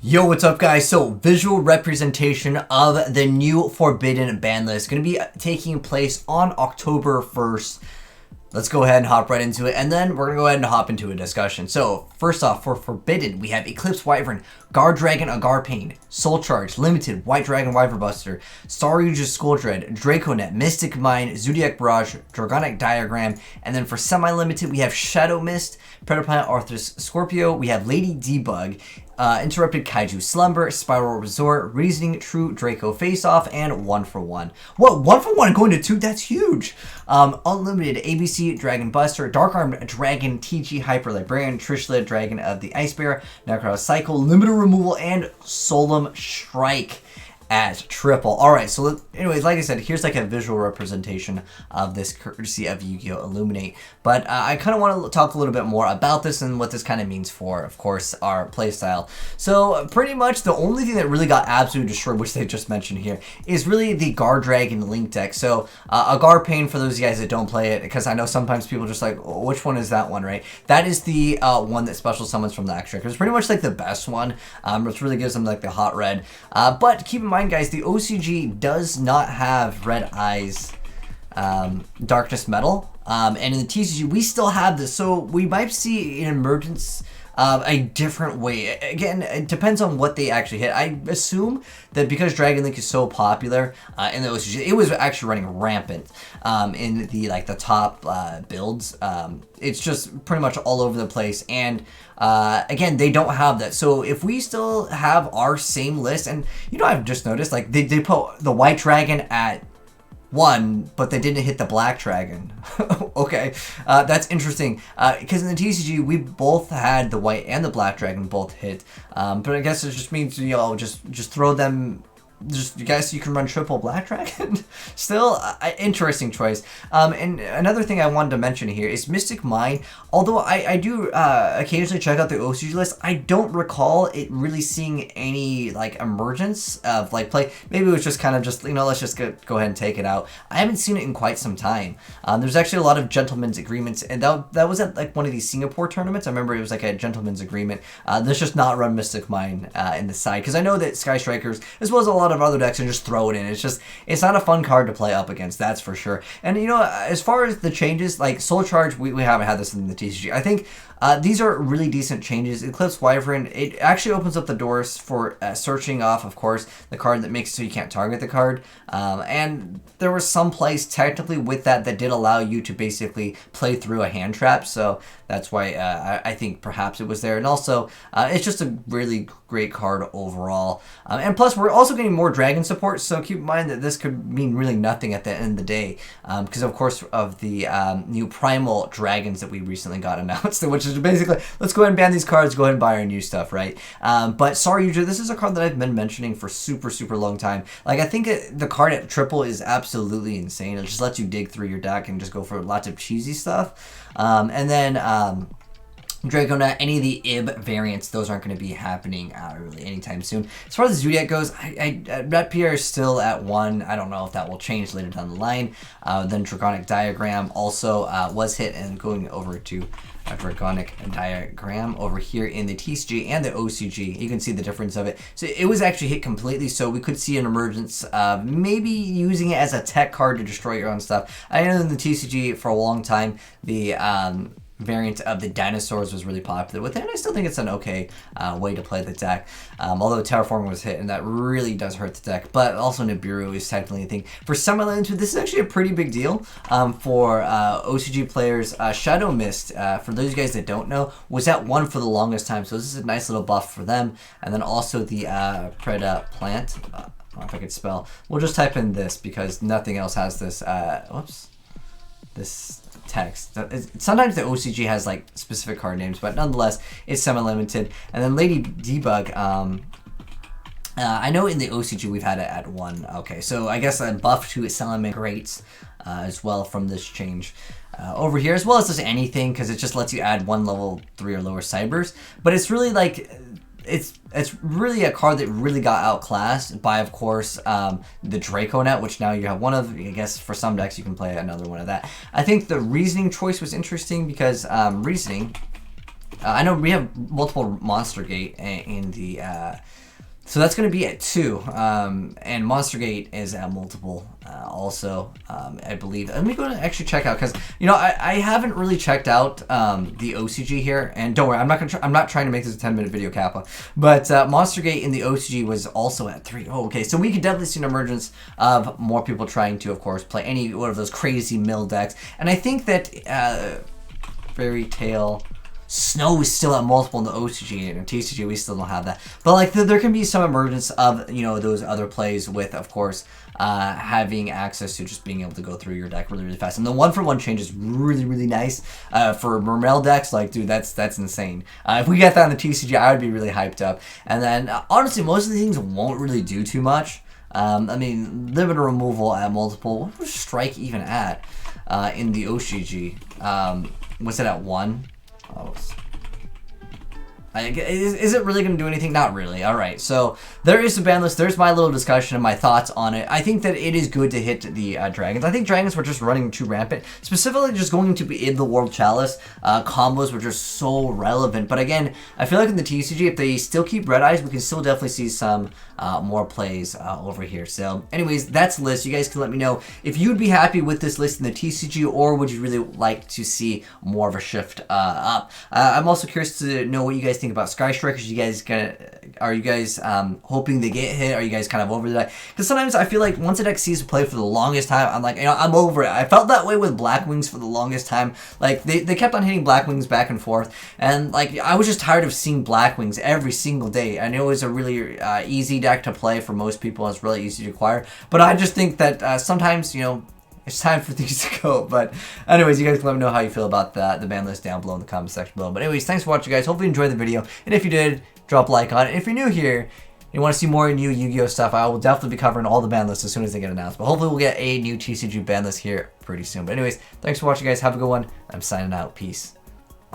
Yo, what's up guys? So visual representation of the new Forbidden ban list going to be taking place on October 1st. Let's go ahead and hop right into it, and then we're going to go ahead and hop into a discussion. So first off, for Forbidden, we have Eclipse Wyvern, Guard Dragon Agarpain, Soul Charge, Limited, White Dragon Wyvern Buster, Star Aegis Skull Dread, Draconet, Mystic Mine, Zodiac Barrage, Dragonic Diagram, and then for semi-limited, we have Shadow Mist, Predaplanet Arthur's Scorpio, we have Lady Debug, Interrupted Kaiju Slumber, Spiral Resort, Reasoning True Draco Face Off, and 1 for 1. What? 1 for 1 going to 2? That's huge! Unlimited ABC Dragon Buster, Dark Armed Dragon TG Hyper Librarian, Trishula Dragon of the Ice Bear, Necro Cycle, Limited Removal, and Solemn Strike at triple. Alright, so anyways, like I said, here's like a visual representation of this courtesy of Yu-Gi-Oh! Illuminate. But I kind of want to talk a little bit more about this and what this kind of means for, of course, our playstyle. So pretty much the only thing that really got absolutely destroyed, which they just mentioned here, is really the Guard Dragon Link deck. So Agarpain, for those of you guys that don't play it, because I know sometimes people just like, oh, which one is that one, right? That is the one that special summons from the extra. It's pretty much like the best one, which really gives them like the hot red. But keep in mind, guys, the OCG does not have Red Eyes Darkness Metal, and in the TCG we still have this, so we might see an emergence a different way. Again, it depends on what they actually hit. I assume that because Dragon Link is so popular in the OCG, it was actually running rampant in the the top builds. It's just pretty much all over the place, and again, they don't have that. So if we still have our same list, and I've just noticed like they put the White Dragon at 1, but they didn't hit the Black Dragon. Okay, that's interesting, because in the TCG we both had the White and the Black Dragon both hit, but I guess it just means just throw them. You guys, you can run triple Black Dragon. Still, interesting choice. And another thing I wanted to mention here is Mystic Mine. Although I do occasionally check out the OCG list, I don't recall it really seeing any emergence of play. Maybe it was just kind of just let's just go ahead and take it out. I haven't seen it in quite some time. There's actually a lot of gentlemen's agreements, and that was at one of these Singapore tournaments. I remember it was like a gentleman's agreement. Let's just not run Mystic Mine in the side, because I know that Sky Strikers, as well as a lot of other decks, and just throw it in. It's not a fun card to play up against, that's for sure. And as far as the changes, like Soul Charge, we haven't had this in the TCG. I think these are really decent changes. Eclipse Wyvern, it actually opens up the doors for searching off, of course, the card that makes it so you can't target the card. And there was some plays technically with that did allow you to basically play through a hand trap. So that's why I think perhaps it was there. And also, it's just a really great card overall. And plus, we're also getting more dragon support. So keep in mind that this could mean really nothing at the end of the day. Because, of course, of the new primal dragons that we recently got announced, which is basically, let's go ahead and ban these cards, go ahead and buy our new stuff, right? But sorry, Yujo, this is a card that I've been mentioning for super long time. I think the card at triple is absolutely insane. It just lets you dig through your deck and just go for lots of cheesy stuff. And then Draconet, any of the IB variants, those aren't going to be happening really anytime soon. As far as the Zodiac goes, DevPRO is still at 1. I don't know if that will change later down the line. Then Dragonic Diagram also was hit, and going over to Dragonic Diagram over here in the TCG and the OCG, you can see the difference of it. So it was actually hit completely, so we could see an emergence of maybe using it as a tech card to destroy your own stuff. I know in the TCG for a long time, the variant of the dinosaurs was really popular with it, and I still think it's an okay way to play the deck, although Terraforming was hit, and that really does hurt the deck. But also Nibiru is technically a thing. For semi-limited, this is actually a pretty big deal for OCG players. Shadow Mist, for those of you guys that don't know, was at 1 for the longest time, so this is a nice little buff for them. And then also the Predaplanet, I don't know if I could spell, we'll just type in this because nothing else has this, whoops, this text. Sometimes the OCG has specific card names, but nonetheless, it's semi-limited. And then Lady Debug, I know in the OCG we've had it at 1. Okay, so I guess a buff to Salamand Greats as well from this change over here, as well as just anything, because it just lets you add 1 level 3 or lower Cybers. But it's really it's really a card that really got outclassed by, of course, the Draconet, which now you have one of. I guess for some decks you can play another one of that. I think the Reasoning choice was interesting because Reasoning I know we have multiple Monster Gate in the, so that's going to be at 2, and Monster Gate is at multiple also, I believe. Let me go and actually check out, because you know I haven't really checked out the OCG here, and don't worry, I'm not trying to make this a 10-minute video, Kappa, but Monster Gate in the OCG was also at 3. Oh, okay, so we could definitely see an emergence of more people trying to, of course, play any one of those crazy mill decks, and I think that Fairy Tale Snow is still at multiple in the OCG, and in TCG we still don't have that. But like there can be some emergence of, you know, those other plays with, of course, having access to just being able to go through your deck really, really fast. And the 1-for-1 change is really, really nice for Mermail decks. Like, dude, that's insane. If we get that in the TCG, I would be really hyped up. And then honestly, most of the things won't really do too much. I mean, limit removal at multiple. What was Strike even at in the OCG? Was it at 1? Oh, is it really going to do anything? Not really. All right, so there is the ban list. There's my little discussion and my thoughts on it. I think that it is good to hit the dragons. I think dragons were just running too rampant, specifically just going to be in the World Chalice. Combos were just so relevant. But again, I feel like in the TCG, if they still keep red eyes, we can still definitely see some more plays over here. So anyways, that's the list. You guys can let me know if you'd be happy with this list in the TCG, or would you really like to see more of a shift up. I'm also curious to know what you guys think about Sky Strikers. Are you guys hoping they get hit? Are you guys kind of over that? Because sometimes I feel like once a deck sees a play for the longest time, I'm like, you know, I'm over it. I felt that way with Blackwings for the longest time. Like they kept on hitting Blackwings back and forth, and like I was just tired of seeing Blackwings every single day. I know it was a really easy deck to play for most people. It's really easy to acquire, but I just think that sometimes, you know, it's time for things to go. But anyways, you guys can let me know how you feel about the ban list down below in the comment section below. But anyways, thanks for watching, guys. Hopefully you enjoyed the video, and if you did, drop a like on it. And if you're new here and you want to see more new Yu-Gi-Oh stuff, I will definitely be covering all the ban lists as soon as they get announced. But hopefully we'll get a new TCG ban list here pretty soon. But anyways, thanks for watching, guys. Have a good one. I'm signing out. Peace.